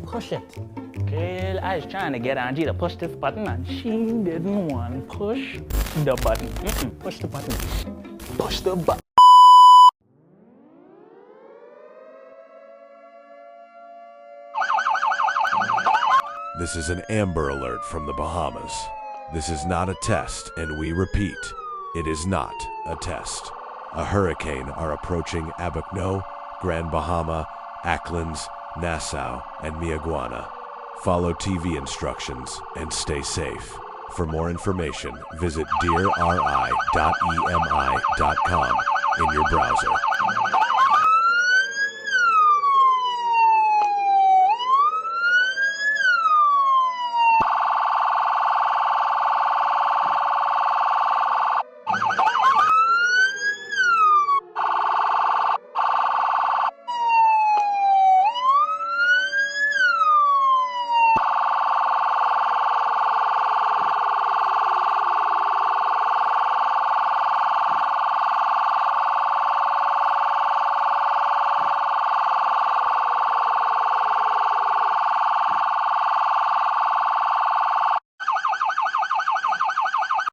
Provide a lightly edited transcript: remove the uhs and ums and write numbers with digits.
Push it. Okay, I was trying to get Angie to push this button and she didn't want to push the button. Push the button. Push the button. This is an Amber Alert from the Bahamas. This is not a test, and we repeat, it is not a test. A hurricane are approaching Abacno, Grand Bahama, Acklands, Nassau, and Miaguana. Follow TV instructions and stay safe. For more information, visit dearri.emi.com in your browser.